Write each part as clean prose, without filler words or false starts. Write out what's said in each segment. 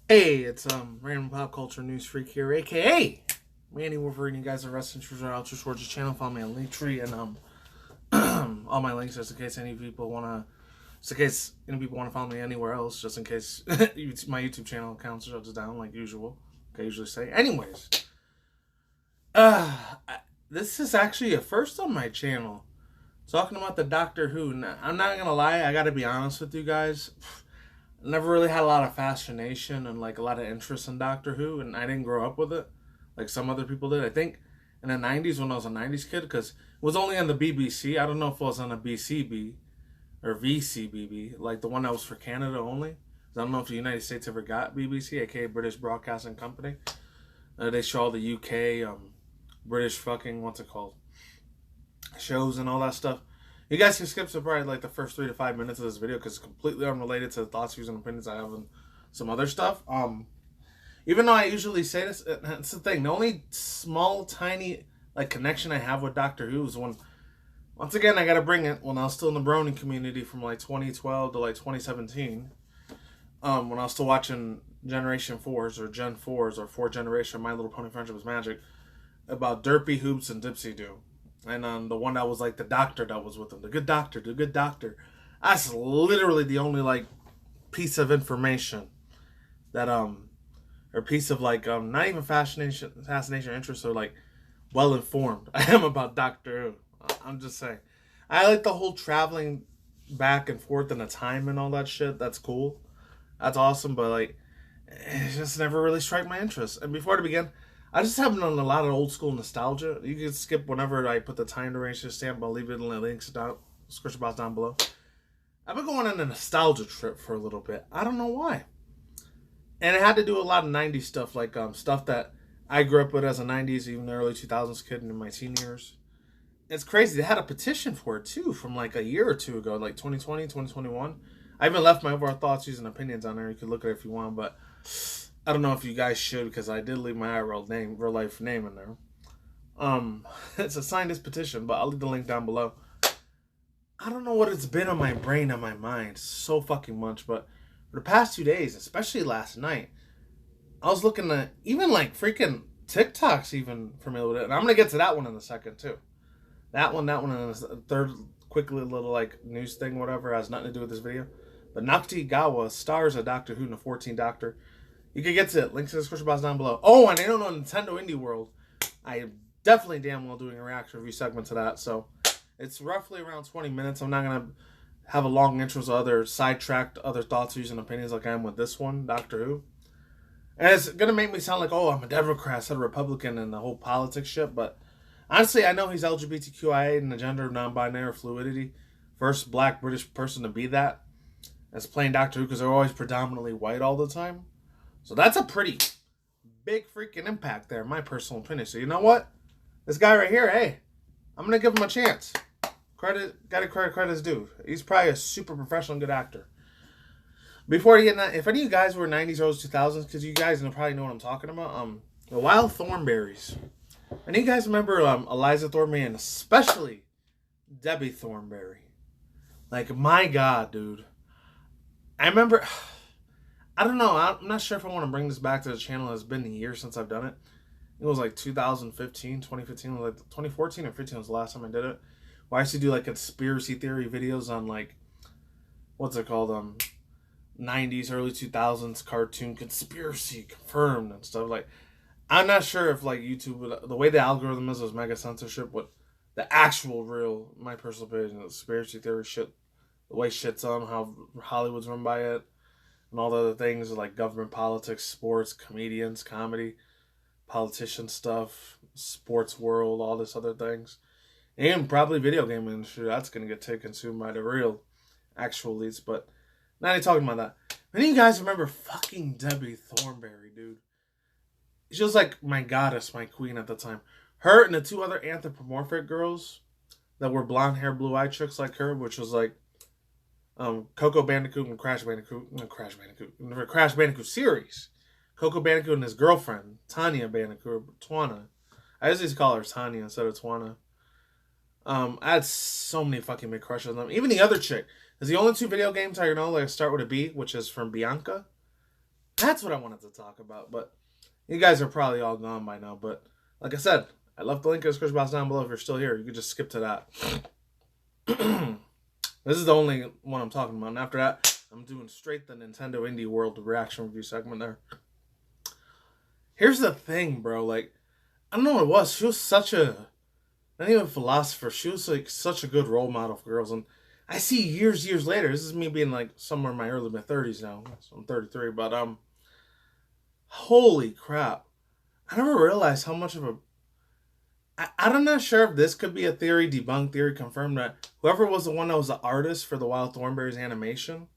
Hey, it's random pop culture news freak here, aka Manny Wolverine. You guys are wrestling through our Ultra Shorts channel. Follow me on Linktree and all my links just in case any people wanna, just in case any people wanna follow me anywhere else, just in case my YouTube channel account shuts down like usual. Like I usually say. Anyways, uh, this is actually a first on my channel. Talking about the Doctor Who. Now, I'm not gonna lie, I gotta be honest with you guys. Never really had a lot of fascination and like a lot of interest in Doctor Who, and I didn't grow up with it like some other people did. I think in the '90s when I was a '90s kid, because it was only on the BBC. I don't know if it was on the BCB or VCBB, like the one that was for Canada only. I don't know if the United States ever got BBC, aka British Broadcasting Company. They show all the UK, British fucking what's it called, shows and all that stuff. You guys can skip to probably like the first 3 to 5 minutes of this video because it's completely unrelated to the thoughts, views, and opinions I have on some other stuff. Even though I usually say this, it's the thing. The only small, tiny like connection I have with Doctor Who is when, once again, I gotta bring it when I was still in the Brony community from like 2012 to like 2017. When I was still watching Generation 4s or Gen 4s or 4th Generation, My Little Pony Friendship was Magic, about Derpy Hoops and Dipsy Doo. And the one that was like the doctor that was with him, the good doctor, the good doctor. That's literally the only like piece of information that or piece of like not even fascination, interest, or like well informed I am about Doctor Who. I'm just saying, I like the whole traveling back and forth in the time and all that shit. That's cool, that's awesome. But like, it just never really struck my interest. And before to begin, I just have a lot of old school nostalgia. You can skip whenever I put the time duration stamp. I'll leave it in the links down, description box down below. I've been going on a nostalgia trip for a little bit. I don't know why. And it had to do a lot of 90s stuff, like stuff that I grew up with as a 90s, even the early 2000s kid in my teen years. It's crazy. They had a petition for it, too, from like a year or two ago, like 2020, 2021. I even left my overall thoughts, views, and opinions on there. You can look at it if you want, but I don't know if you guys should because I did leave my real life name in there. It's a signed this petition, but I'll leave the link down below. I don't know what it's been on my brain, on my mind, so fucking much, but for the past 2 days, especially last night, I was looking at even like freaking TikToks even familiar with it, and I'm gonna get to that one in a second too. That one, and the third quickly little like news thing, whatever, has nothing to do with this video. But Ncuti Gatwa stars a Doctor Who in the 14th Doctor. You can get to it. Links in the description box down below. Oh, and I don't know Nintendo Indie World. I am definitely damn well doing a reaction review segment to that. So it's roughly around 20 minutes. I'm not going to have a long intro to other sidetracked, other thoughts, views, and opinions like I am with this one, Doctor Who. And it's going to make me sound like, oh, I'm a Democrat, instead of Republican, and the whole politics shit. But honestly, I know he's LGBTQIA and the gender non-binary fluidity. First black British person to be that as playing Doctor Who because they're always predominantly white all the time. So that's a pretty big freaking impact there, in my personal opinion. So you know what? This guy right here, hey, I'm going to give him a chance. Credit's due. He's probably a super professional and good actor. Before you get that, if any of you guys were 90s, early 2000s, because you guys probably know what I'm talking about, the Wild Thornberrys. Any of you guys remember Eliza Thornberry and especially Debbie Thornberry? Like, my God, dude. I remember... I don't know. I'm not sure if I want to bring this back to the channel. It's been a year since I've done it. It was like 2015, 2015, like 2014 or 15 was the last time I did it. Well, I used to do like conspiracy theory videos on like, what's it called? 90s, early 2000s cartoon conspiracy confirmed and stuff. Like, I'm not sure if like YouTube, the way the algorithm is mega censorship. What the actual real, my personal opinion, conspiracy theory shit, the way shit's on, how Hollywood's run by it. And all the other things like government, politics, sports, comedians, comedy, politician stuff, sports world, all this other things. And probably video game industry. That's going to get taken soon by the real actual leads. But not even talking about that. Any of you guys remember fucking Debbie Thornberry, dude? She was like my goddess, my queen at the time. Her and the two other anthropomorphic girls that were blonde hair, blue eyed chicks like her, which was like Coco Bandicoot and Crash Bandicoot series. Coco Bandicoot and his girlfriend, Tanya Bandicoot, Twana. I usually call her Tanya instead of Twana. I had so many fucking big crushes on them. Even the other chick. There's the only two video games I know like start with a B, which is from Bianca. That's what I wanted to talk about. But you guys are probably all gone by now. But like I said, I left the link in the description box down below. If you're still here, you can just skip to that. This is the only one I'm talking about. And after that, I'm doing straight the Nintendo Indie World reaction review segment there. Here's the thing, bro. Like, I don't know what it was. She was such a, not even a philosopher. She was like such a good role model for girls. And I see years later. This is me being like somewhere in my early mid 30s now. So I'm 33, but holy crap! I never realized how much of a. I'm not sure if this could be a theory, debunked theory, confirmed that whoever was the one that was the artist for the Wild Thornberrys animation.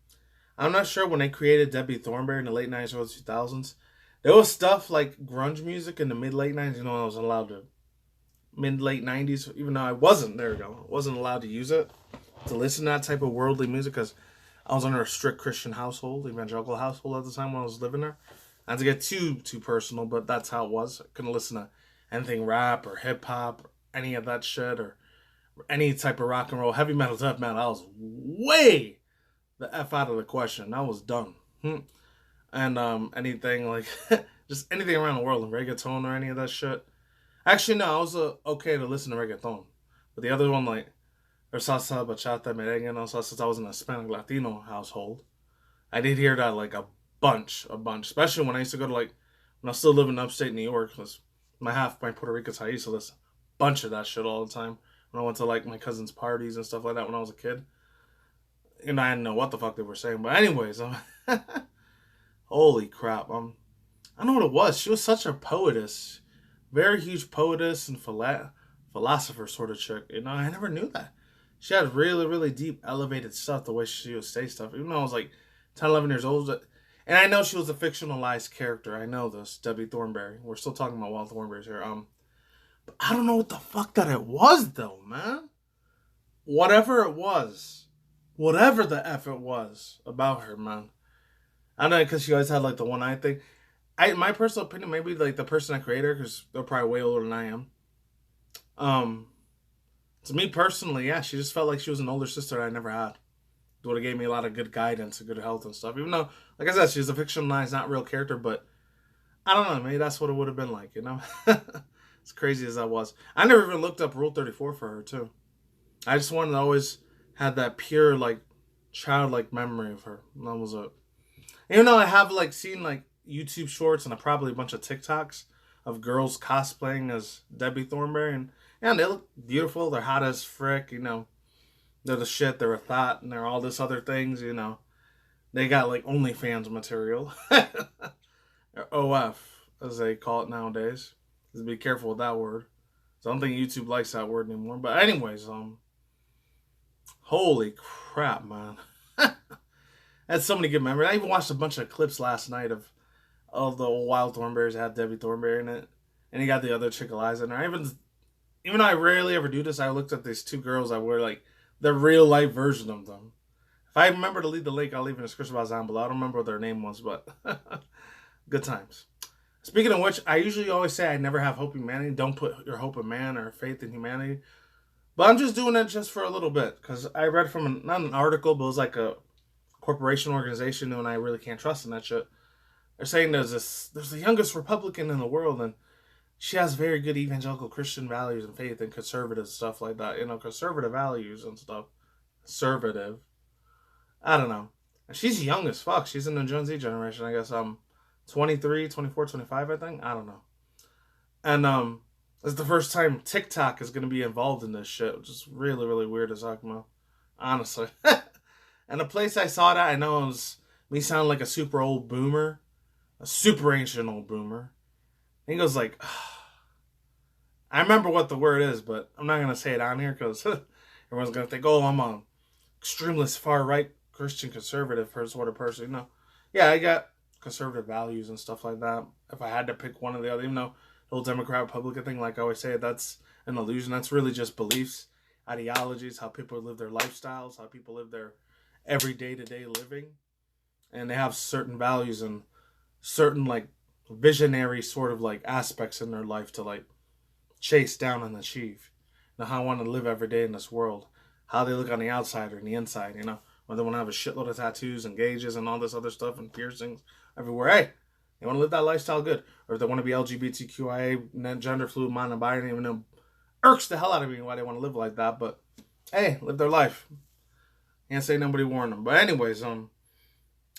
I'm not sure when they created Debbie Thornberry in the late 90s or 2000s. There was stuff like grunge music in the mid-late 90s. You know, I was allowed to mid-late 90s, even though I wasn't. There we go. I wasn't allowed to use it to listen to that type of worldly music because I was under a strict Christian household, evangelical household at the time when I was living there. Not to get too personal, but that's how it was. I couldn't listen to anything rap or hip hop or any of that shit or any type of rock and roll, heavy metal, death metal. I was way the F out of the question. I was done. And anything like just anything around the world, and reggaeton or any of that shit. Actually, no, I was okay to listen to reggaeton, but the other one like or salsa, bachata, merengue, and also since I was in a Hispanic Latino household, I did hear that like a bunch, especially when I used to go to like when I was still living in upstate New York, because my Puerto Rican side, I used to listen a bunch of that shit all the time when I went to like my cousin's parties and stuff like that when I was a kid. And I didn't know what the fuck they were saying, but anyways, holy crap, I don't know what it was. She was such a poetess, very huge poetess and philosopher sort of chick. You know, I never knew that. She had really deep, elevated stuff, the way she would say stuff. Even though I was like 10, 11 years old. And I know she was a fictionalized character. I know this, Debbie Thornberry. We're still talking about Wild Thornberrys here. But I don't know what the fuck that it was, though, man. Whatever it was, whatever the F it was about her, man. I know because she always had like the one eye thing. My personal opinion, maybe like the person that created her, because they're probably way older than I am. To me personally, yeah, she just felt like she was an older sister that I never had. It would have gave me a lot of good guidance and good health and stuff. Even though, like I said, she's a fictionalized, not real character, but I don't know, maybe that's what it would have been like, you know? As crazy as that was. I never even looked up Rule 34 for her, too. I just wanted to always have that pure, like, childlike memory of her. And that was it. Even though I have, like, seen, like, YouTube shorts and probably a bunch of TikToks of girls cosplaying as Debbie Thornberry, and yeah, they look beautiful. They're hot as frick, you know. They're the shit. They're a thought, and they're all this other things, you know. They got like OnlyFans material, or OF as they call it nowadays. Just be careful with that word. So I don't think YouTube likes that word anymore. But anyways, holy crap, man. I had so many good memories. I even watched a bunch of clips last night of the old Wild Thornberrys that had Debbie Thornberry in it, and he got the other chick Eliza in there. Even though I rarely ever do this, I looked at these two girls that were like the real life version of them. If I remember to leave the link, I'll leave in the description box down below. I don't remember what their name was, but good times. Speaking of which, I usually always say I never have hope in humanity. Don't put your hope in man or faith in humanity. But I'm just doing it just for a little bit, because I read from not an article, but it was like a corporation organization, and I really can't trust in that shit. They're saying there's the youngest Republican in the world, and she has very good evangelical Christian values and faith and conservative stuff like that. You know, conservative values and stuff. Conservative. I don't know. And she's young as fuck. She's in the Gen Z generation, I guess. 23, 24, 25, I think. I don't know. And it's the first time TikTok is going to be involved in this shit, which is really weird as fuck, man. Honestly. And the place I saw that, I know it was me sounding like a super old boomer. A super ancient old boomer. And he goes like, I remember what the word is, but I'm not going to say it on here because everyone's going to think, oh, I'm an extremist far-right Christian conservative sort of person. You know, yeah, I got conservative values and stuff like that. If I had to pick one or the other, even though the whole Democrat-Republican thing, like I always say, that's an illusion. That's really just beliefs, ideologies, how people live their lifestyles, how people live their every day-to-day living. And they have certain values and certain, like, visionary sort of, like, aspects in their life to, like, chase down and achieve. You know, how I want to live every day in this world. How they look on the outside or on the inside, you know. Whether they want to have a shitload of tattoos and gauges and all this other stuff and piercings. everywhere. Hey, they want to live that lifestyle, good. Or if they want to be LGBTQIA, gender fluid, non-binary, even though irks the hell out of me why they want to live like that. But hey, live their life. Can't say nobody warned them. But anyways,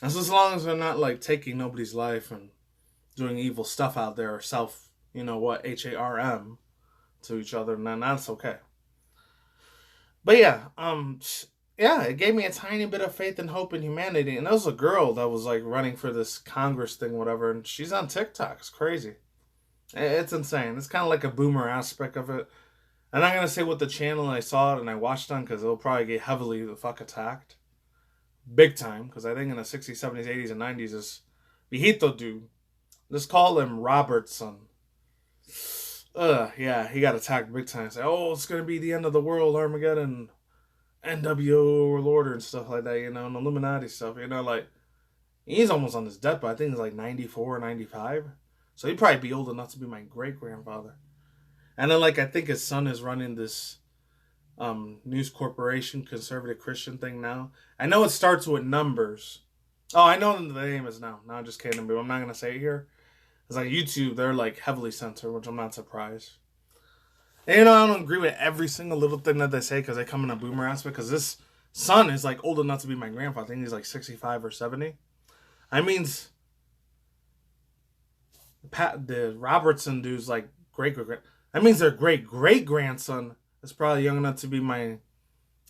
that's as long as they're not like taking nobody's life and doing evil stuff out there or self, HARM to each other, and then that's okay. But yeah, it gave me a tiny bit of faith and hope in humanity. And there was a girl that was like running for this Congress thing, whatever, and she's on TikTok. It's crazy. It's insane. It's kind of like a boomer aspect of it. I'm not going to say what the channel I saw it and I watched on, because it'll probably get heavily the fuck attacked. Big time, because I think in the 60s, 70s, 80s, and 90s, this viejito dude, let's call him Robertson. Yeah, he got attacked big time. Say, oh, it's going to be the end of the world, Armageddon, NWO Overlord and stuff like that, and Illuminati stuff, like, he's almost on his deathbed. I think he's like 94 or 95. So he'd probably be old enough to be my great-grandfather. And then, like, I think his son is running this News Corporation, conservative Christian thing now. I know it starts with numbers. Oh, I know the name is now. No, I'm just kidding, but I'm not going to say it here. It's like YouTube, they're like heavily censored, which I'm not surprised. And I don't agree with every single little thing that they say because they come in a boomer aspect. Because this son is like old enough to be my grandfather. I think he's like 65 or 70. I mean, the Robertson dude's like great-great-grand. That means their great-great-grandson is probably young enough to be my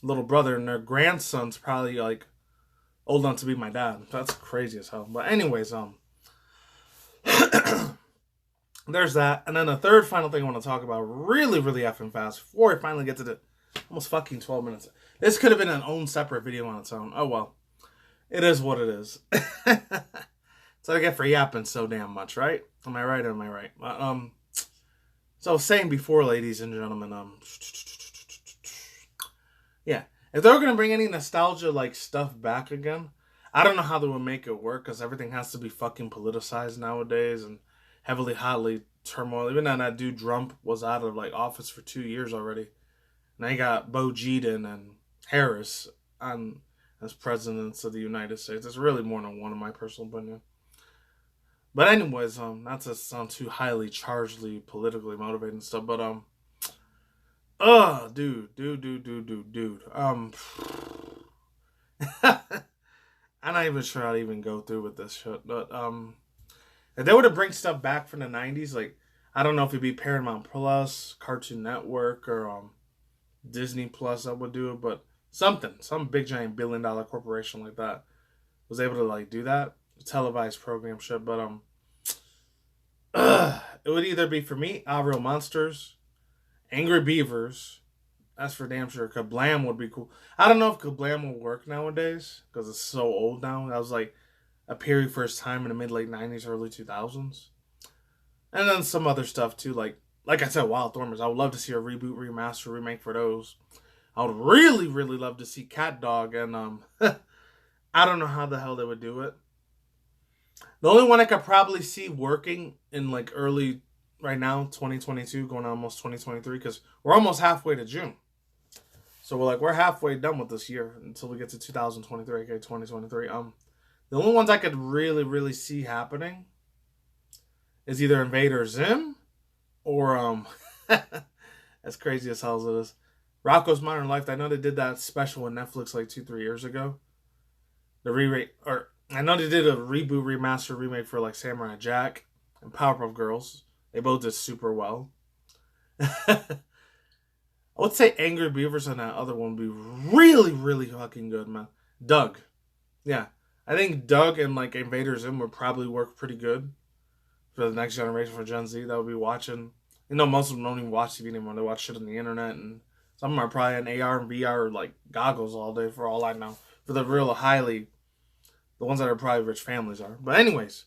little brother, and their grandson's probably like old enough to be my dad. That's crazy as hell. But anyways, there's that. And then the third final thing I want to talk about really, really effing fast before I finally get to the almost fucking 12 minutes. This could have been an own separate video on its own. Oh well. It is what it is. That's what I get for yapping so damn much, right? Am I right or am I right? So I was saying before, ladies and gentlemen, yeah, if they were going to bring any nostalgia like stuff back again, I don't know how they would make it work, because everything has to be fucking politicized nowadays and heavily, hotly turmoil. Even though that dude Trump was out of like office for 2 years already. Now you got Bo Jaden and Harris on as presidents of the United States. It's really more than one, in my personal opinion. But anyways, not to sound too highly chargedly politically motivated and stuff, but dude. I'm not even sure I'd even go through with this shit. But if they were to bring stuff back from the 90s, like, I don't know if it'd be Paramount Plus, Cartoon Network, or Disney Plus that would do it, but some big giant billion-dollar corporation like that was able to like do that. Televised program shit, but it would either be for me, Real Monsters, Angry Beavers. That's for damn sure. Kablam would be cool. I don't know if Kablam will work nowadays because it's so old now. That was like a period first time in the mid late 90s, early 2000s, and then some other stuff too. Like I said, Wild Thorners. I would love to see a reboot, remaster, remake for those. I would really, really love to see Cat Dog, and I don't know how the hell they would do it. The only one I could probably see working in like early, right now, 2022, going on almost 2023, because we're almost halfway to June. So we're halfway done with this year until we get to 2023, okay, 2023. The only ones I could really, really see happening is either Invader Zim or as crazy as hell as it is, Rocko's Modern Life. I know they did that special on Netflix like 2-3 years ago. The re-rate, or I know they did a reboot, remaster, remake for like Samurai Jack and Powerpuff Girls. They both did super well. I would say Angry Beavers and that other one would be really, really fucking good, man. Doug. Yeah. I think Doug and like Invader Zim would probably work pretty good for the next generation, for Gen Z that would be watching. Most of them don't even watch TV anymore. They watch shit on the internet, and some of them are probably in AR and VR like goggles all day for all I know. For the real the ones that are probably rich families are. But anyways,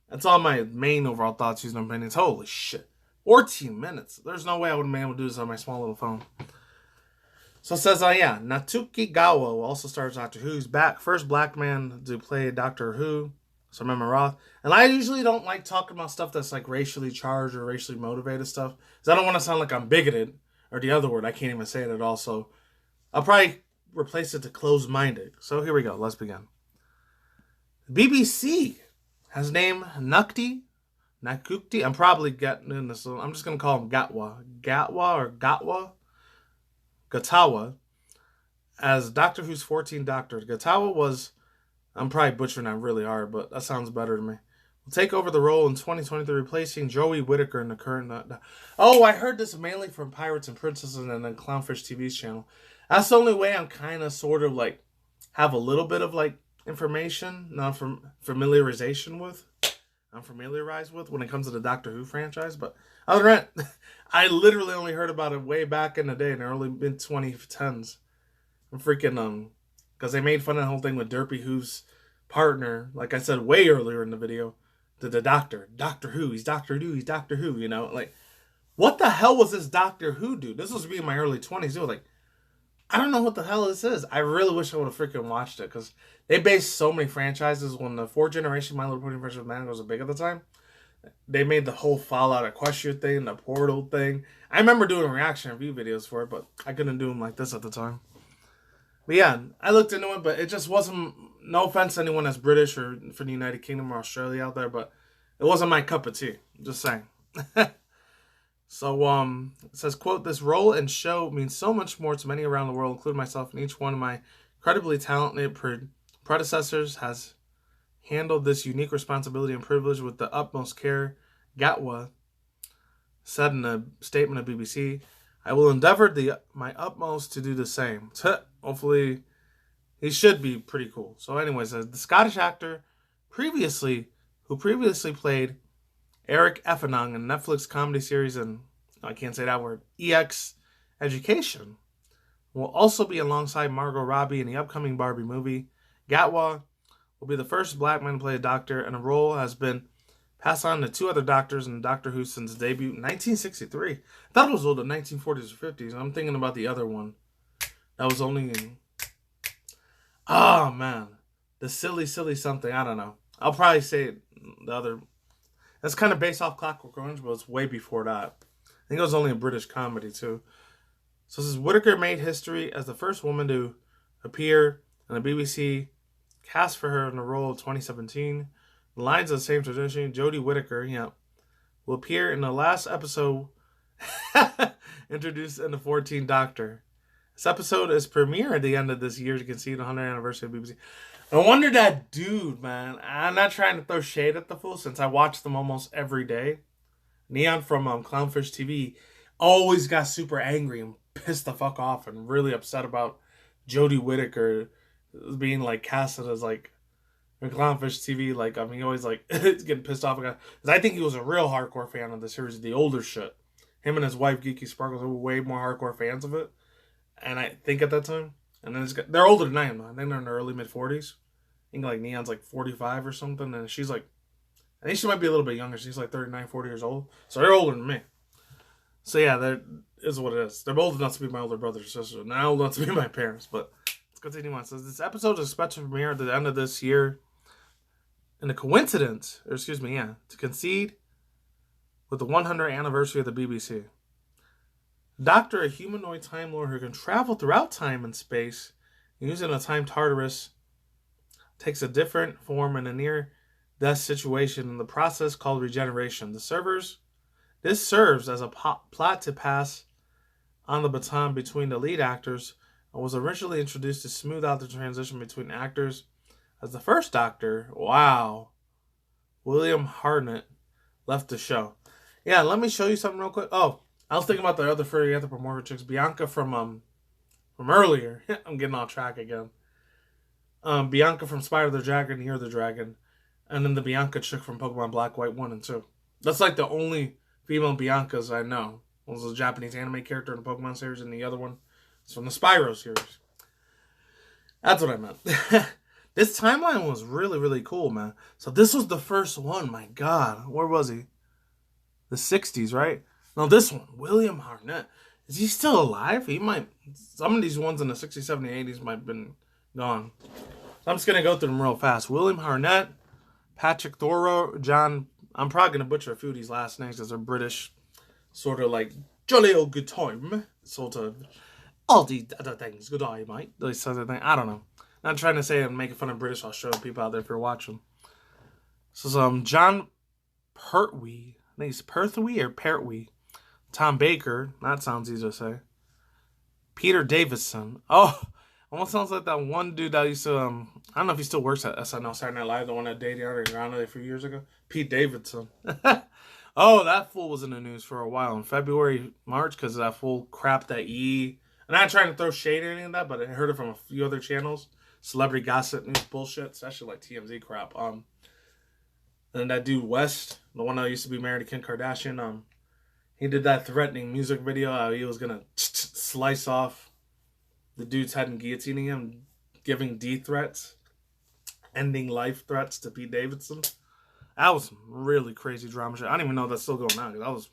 that's all my main overall thoughts, views, and opinions. Holy shit. 14 minutes. There's no way I would have been able to do this on my small little phone. So it says, Ncuti Gatwa also stars Doctor Who. He's back. First black man to play Doctor Who. So remember Roth. And I usually don't like talking about stuff that's like racially charged or racially motivated stuff, because I don't want to sound like I'm bigoted, or the other word, I can't even say it at all. So I'll probably replace it to closed-minded. So here we go. Let's begin. BBC His name, Ncuti. I'm probably getting this. I'm just going to call him Gatwa, as Doctor Who's 14th Doctor. Gatwa was, I'm probably butchering that really hard, but that sounds better to me. Will take over the role in 2023, replacing Joey Whittaker in the current. Oh, I heard this mainly from Pirates and Princesses and then Clownfish TV's channel. That's the only way I'm kind of sort of like have a little bit of like information, not from familiarized with when it comes to the Doctor Who franchise. But other than that, I literally only heard about it way back in the day, in the early mid 2010s. I'm freaking because they made fun of the whole thing with Derpy Who's partner, like I said way earlier in the video, to the Doctor Who, he's Doctor Who, you know, like what the hell was this Doctor Who dude? This was me in my early 20s. It was like, I don't know what the hell this is. I really wish I would have freaking watched it, because they based so many franchises. When the 4th generation My Little Pony franchise was big at the time, they made the whole Fallout Equestria thing, the Portal thing. I remember doing reaction review videos for it, but I couldn't do them like this at the time. But yeah, I looked into it, but it just wasn't, no offense to anyone that's British or for the United Kingdom or Australia out there, but it wasn't my cup of tea. Just saying. So, it says, quote, "This role and show means so much more to many around the world, including myself, and each one of my incredibly talented predecessors has handled this unique responsibility and privilege with the utmost care," Gatwa said in a statement of BBC. "I will endeavor my utmost to do the same." Hopefully, he should be pretty cool. So anyways, the Scottish actor who previously played Eric Effanong in Netflix comedy series and, I can't say that word, EX Education, will also be alongside Margot Robbie in the upcoming Barbie movie. Gatwa will be the first black man to play a doctor, and the role has been passed on to 2 other doctors in Doctor Who since its debut in 1963. I thought it was old, the 1940s or 50s. I'm thinking about the other one. That was only in... Oh, man. The silly something. I don't know. I'll probably say the other... That's kind of based off Clockwork Orange, but it's way before that. I think it was only a British comedy, too. So this is Whittaker made history as the first woman to appear in the BBC cast for her in the role of 2017. The lines of the same tradition. Jodie Whittaker, will appear in the last episode introduced in the 14th Doctor. This episode is premiere at the end of this year to concede the 100th anniversary of BBC. No wonder that dude, man. I'm not trying to throw shade at the fool, since I watch them almost every day. Neon from Clownfish TV always got super angry and pissed the fuck off and really upset about Jodie Whittaker being like casted as like in Clownfish TV. Like, I mean, he always like getting pissed off because I think he was a real hardcore fan of the series, the older shit. Him and his wife Geeky Sparkles were way more hardcore fans of it. And I think at that time, and then they're older than I am. I think they're in their early mid 40s. I think like Neon's like 45 or something, and she's like, I think she might be a little bit younger. She's like 39, 40 years old, so they're older than me. So yeah, that is what it is. They're old enough to be my older brother or sister, not old enough to be my parents. But let's continue on. So this episode is expected to premiere at the end of this year. And to concede with the 100th anniversary of the BBC. Doctor, a humanoid Time Lord who can travel throughout time and space using a time TARDIS, takes a different form in a near-death situation in the process called regeneration. This serves as a plot to pass on the baton between the lead actors and was originally introduced to smooth out the transition between actors. As the first Doctor, William Hartnett left the show. Yeah, let me show you something real quick. Oh, I was thinking about the other furry anthropomorphic chicks. Bianca from earlier. I'm getting off track again. Bianca from Spyro the Dragon, Year of the Dragon. And then the Bianca chick from Pokemon Black, White 1 and 2. That's like the only female Biancas I know. One was a Japanese anime character in the Pokemon series, and the other one is from the Spyro series. That's what I meant. This timeline was really, really cool, man. So this was the first one. My God. Where was he? The 60s, right? No, this one. William Hartnett. Is he still alive? He might. Some of these ones in the 60s, 70s, 80s might have been gone. So I'm just going to go through them real fast. William Hartnett, Patrick Thorough, John. I'm probably going to butcher a few of these last names because they're British. Sort of like, jolly old good time. Sort of, all the other things. Good eye, mate. Those other things. I don't know. Not trying to say I'm making fun of British Australian people out there if you're watching. This is John Pertwee. I think it's Pertwee or Pertwee. Tom Baker. That sounds easy to say. Peter Davidson. Oh, almost sounds like that one dude that used to, I don't know if he still works at SNL Saturday Night Live, the one that dated Ariana Grande a few years ago. Pete Davidson. Oh, that fool was in the news for a while in February, March, because of that fool crap that I'm not trying to throw shade or anything of that, but I heard it from a few other channels. Celebrity gossip news bullshit, especially like TMZ crap. And that dude West, the one that used to be married to Kim Kardashian, he did that threatening music video. How he was gonna slice off the dude's head and guillotining him, giving D threats, ending life threats to Pete Davidson. That was some really crazy drama shit. I don't even know if that's still going on, because that was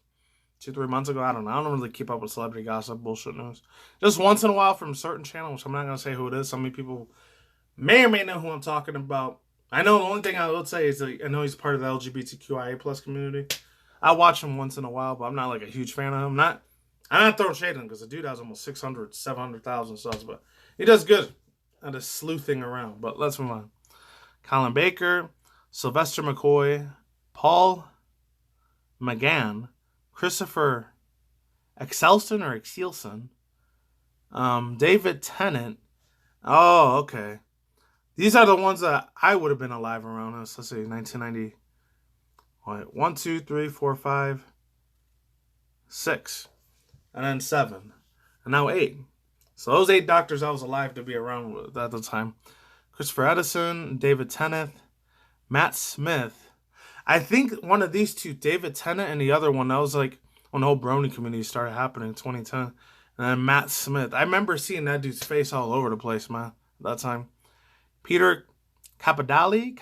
2-3 months ago. I don't know. I don't really keep up with celebrity gossip bullshit news. Just once in a while from a certain channel, which I'm not gonna say who it is. Some many people may or may know who I'm talking about. I know the only thing I would say is that I know he's part of the LGBTQIA plus community. I watch him once in a while, but I'm not like a huge fan of him. I'm not throwing shade at him because the dude has almost 600, 700,000 subs, but he does good at his sleuthing around. But let's move on. Colin Baker, Sylvester McCoy, Paul McGann, Christopher Excelson or Excelson, David Tennant. Oh, okay. These are the ones that I would have been alive around. Let's see, 1990. 1, 2, 3, 4, 5, 6, and then 7, and now 8. So those 8 doctors I was alive to be around with at the time. Christopher Edison, David Tennant, Matt Smith. I think one of these two, David Tennant, and the other one, that was like when the whole Brony community started happening in 2010. And then Matt Smith. I remember seeing that dude's face all over the place, man, at that time. Peter Capodali?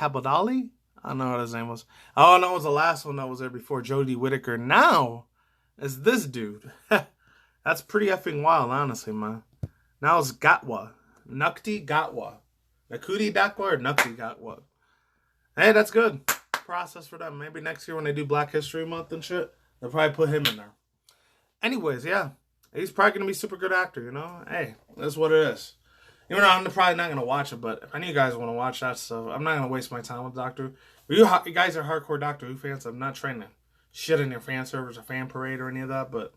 I don't know what his name was. Oh, no, it was the last one that was there before, Jodie Whittaker. Now, it's this dude. That's pretty effing wild, honestly, man. Now it's Gatwa. Ncuti Gatwa. Ncuti Gatwa or Ncuti Gatwa. Hey, that's good. Process for them. Maybe next year when they do Black History Month and shit, they'll probably put him in there. Anyways, yeah. He's probably going to be a super good actor, you know? Hey, that's what it is. Even though I'm probably not going to watch it, but if any of you guys want to watch that stuff, I'm not going to waste my time with Doctor Who. You guys are hardcore Doctor Who fans. I'm not trying to shit in your fan servers or fan parade or any of that, but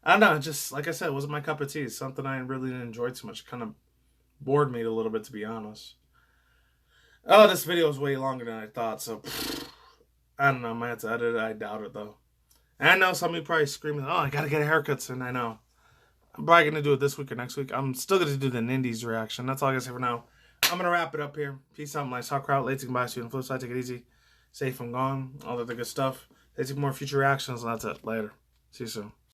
I don't know. Just, like I said, it wasn't my cup of tea. It's something I really didn't enjoy too much. It kind of bored me a little bit, to be honest. Oh, this video is way longer than I thought, so I don't know. I might have to edit it. I doubt it, though. And I know some of you probably screaming, oh, I got to get a haircut soon. I know. I'm probably going to do it this week or next week. I'm still going to do the Nindies reaction. That's all I got to say for now. I'm going to wrap it up here. Peace out, my sock crowd. Lazy goodbye. See you on the flip side. Take it easy. Safe and gone. All the good stuff. Take more future reactions, and that's it. Later. See you soon.